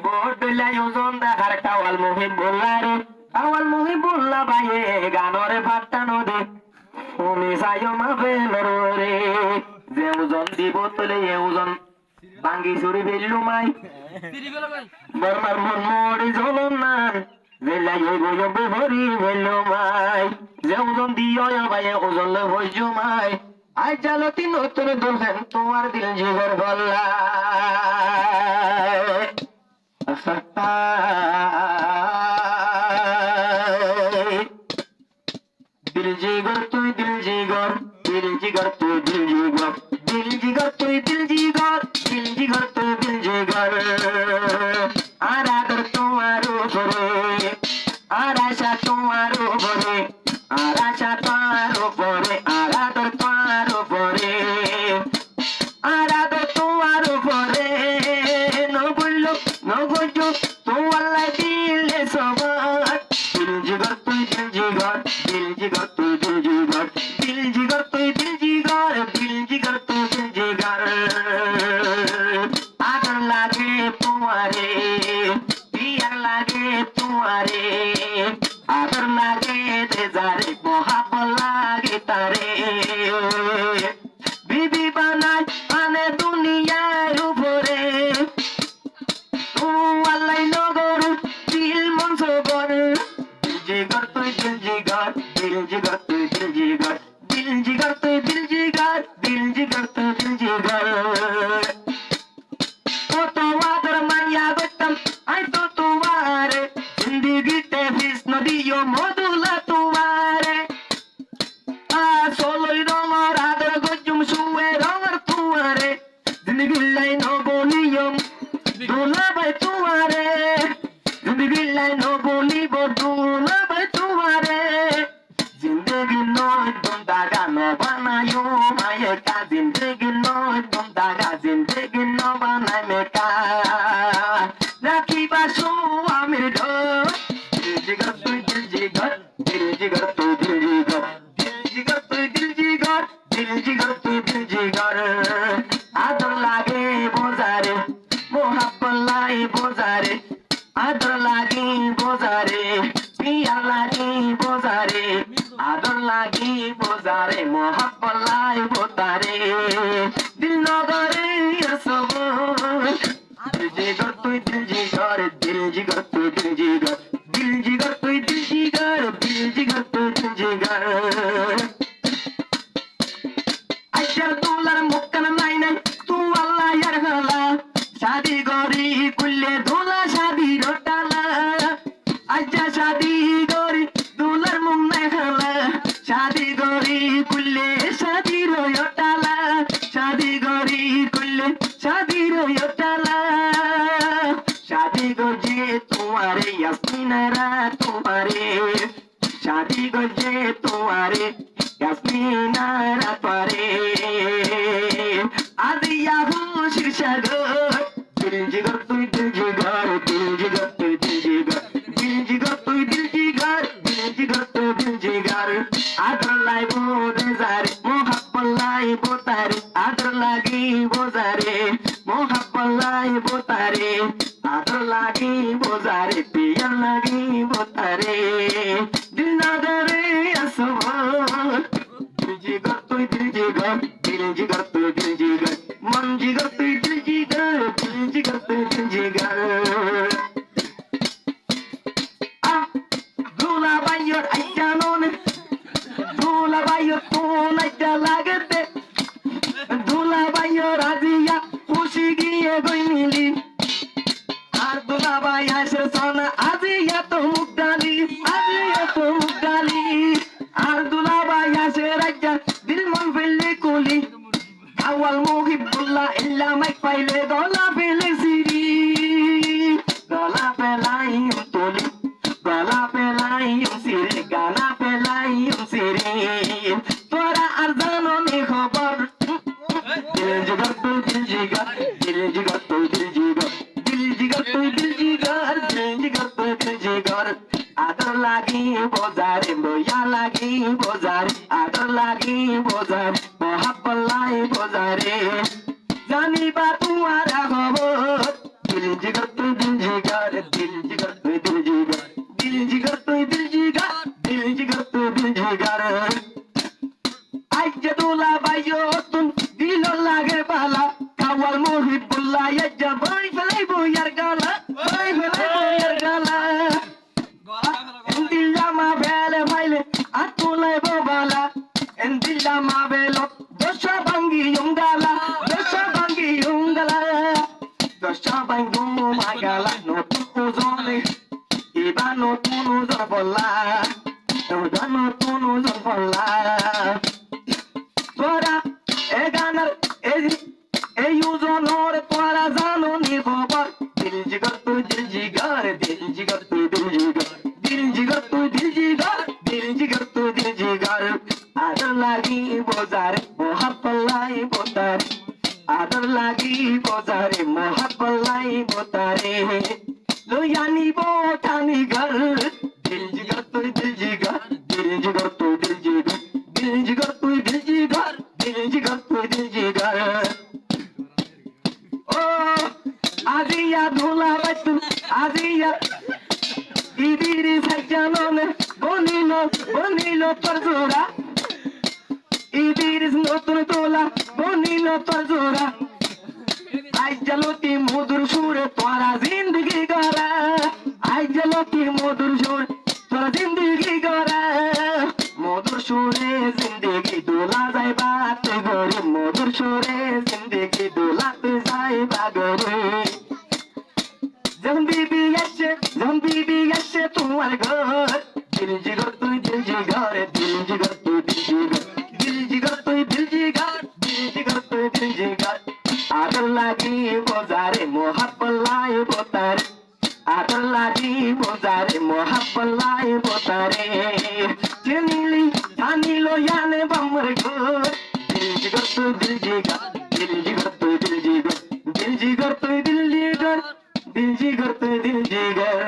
বদলাই ওজন দেখার কাওয়াল মুহিবুল্লাহ রে কাওয়াল মুহিবুল্লাহ ভাইয়ে গানরে ফাটানো দে তুমি সাইও মাফে নরে যে ওজন দিব তোলে এ ওজন বাঙ্গি চুরি বেললু মাই বর্মার মন মরি জ্বলন না বেলাই গয় বেভরি বেললু মাই যে ওজন দিও ভাইয়ে ওজন লে হইজু মাই আই জালতি নতুন দুলহেন তোমার দিল জিগর গল্লা दिल जिगर तू दिल जिगर दिल जिगर तू दिल जिगर दिल जिगर तू दिल जिगर दिल जिगर तू दिल जिगर आराधर तुम्हारो भरे आराशा तुम्हारो भरे आराशा तुम्हारो भरे आराधर तुम्हारो भरे आराधर तुम्हारो भरे नो बोलो नो बोलो तू अल्लाह दिल सबर दिल जिगर तू दिल जिगर दिल जिगर तू दिल जिगर दिल जिगर तू दिल जिगर दिल जिगर तू दिल जिगर आगर लागे तुम्हारे पिया लागे तुम्हारे आगर लागे दे जारे मोहब्बत लागे तारे बीबी बनाई आने दुनियार उपरे तू अल्लाह नगर दिल मन सबर जिगर तू दिल जिगर दिल जिगर तू दिल जिगर दिल जिगर तू दिल जिगर दिल जिगर तू दिल जिगर तो आदर माया बतम आई तो तुम्हारे जिंदगी ते फिस नदियो मधुला तुम्हारे आ सोलोई रंगर आदर गजुम सुए रंगर तुम्हारे जिंदगी लाई नो बोलियम दूल्हा भाई तुम्हारे जिंदगी लाई नो बोली बो दूल्हा भाई तुम्हारे जिंदगी नो तुम दागा नो बनायो माये का जिंदगी नो तुम दागा जिंदगी नो बनाए में का राखी बासु आमिर दो दिल जिगर तू दिल जिगर दिल जिगर तू दिल जिगर दिल जिगर तू दिल जिगर दिल जिगर तू दिल जिगर आदर लागे बोजारे मोहब्बत लाई बोजारे आदर लागी बोजारे पिया लागी बोजारे आदर लागी बोजारे मोहब्बत लाई बोतारे दिल नगरे सब दिल जिगर तू दिल जिगर दिल जिगर तू दिल जिगर दिल जिगर तू दिल जिगर दिल जिगर तू दिल जिगर আইসার তোলার মুক্কান নাই নাই তু আল্লাহ ইয়ার হালা শাদি গরি কুল্লে দোলা শাদি রটালা আইসা শাদি গরি দোলার মুখ নাই হালা শাদি গরি কুল্লে শাদি রটালা শাদি গরি কুল্লে শাদি রটালা শাদি গজে তোমারে ইয়াসমিনারা তোমারে शादी गजे तुम्हारे यास्मीनारा त्वारे आदिया हो शीर्षगर दिल जिगर तू दिल जिगर दिल जिगर तू दिल जिगर दिल जिगर तू दिल जिगर दिल जिगर तू दिल जिगर आदर लाई बोरे जारे मोहब्बत लाई बोतारे आदर लागी बोजारे मोहब्बत लाई बोतारे आदर लागी बोजारे पिया लागी बोतारे दिल नगरे असबर दिल जिगर तू दिल जिगर दिल जिगर तू दिल जिगर मन जिगर तू दिल जिगर दिल जिगर तू दिल जिगर आ दूल्हा भाइयों आइया नोने दूल्हा भाइयों तू नाइटा लागते दूल्हा भाइयों राजिया खुशी गिये गई मिली আর দুলা ভাই আসে সোনা আজিয়া তো মুখ ডালি আজিয়া তো মুখ ডালি আর দুলা ভাই আসে রাজা দিল মন ফেলে কুলি আওয়াল মুহিবুল্লাহ ইল্লা মাইক পাইলে গলা ফেলে সিরি গলা ফেলাই তুলি গলা ফেলাই সিরি গানা ফেলাই সিরি তোরা আর জানো নি খবর দিল জিগর তু দিল জিগর দিল জিগর তু দিল জিগর दिल जिगर तू दिल जिगर दिल जिगर तू दिल जिगर आदर लागी बोजारे मोया लागी बोजारे आदर लागी बोजारे मोहब्बत लाई बोजारे जानी बा तुम्हारा खबर दिल जिगर तू दिल जिगर दिल जिगर तू दिल जिगर दिल जिगर तू दिल जिगर दिल जिगर तू दिल जिगर आज जदुला बायो तुम दिलो लागे बाला कावल मुहिबुल्ला यज्जा बाई फलाई बो यार गाला बाई फलाई बो यार गाला दिल्ला मा बेले माइले आतुलाई बो बाला दिल्ला मा बेलो dosa bangi yungala dosa bangi yungala dosa bangu magala no tu zone iba no tu no zorbola no tu no zorbola tora e ganar e yuzo nor tora zano ni bobar dil jigar tu dil jigar dil jigar tu dil jigar dil jigar tu dil jigar dil jigar tu dil jigar adar lagi bozare mohabbalai botare adar lagi bozare mohabbalai botare lo yani botani gar dil jigar tu dil jigar dil jigar tu dil jigar dil jigar tu dil jigar dil jigar tu dil jigar oh aziya dhula batu aziya idiri sajjanone bonilo parzura Idris নতুন তোলা বনিলো তোর জোড়া আজ জলতি মধুর সুরে তোরা জিন্দগি গড়া আজ জলতি মধুর সুর তোরা জিন্দগি গড়া মধুর সুরে জিন্দগি দোলা যায় বাতে গড়ে মধুর সুরে জিন্দগি দোলাতে যায় বাগড়ে যখন বিবি আসে তোমার ঘর দিল জিগর তুই দিল জিগর দিল জিগর তুই দিল জিগর दिल जिगर तू दिल जिगर तू दिल जिगर आदर लागी बोजारे मोहब्बलाई बोतारे आदर लागी बोजारे मोहब्बलाई बोतारे चिनीली थानीलो याने बमर गो दिल जिगर तू दिल जिगर दिल जिगर तू दिल जिगर दिल जिगर तू दिल जिगर दिल जिगर तू दिल जिगर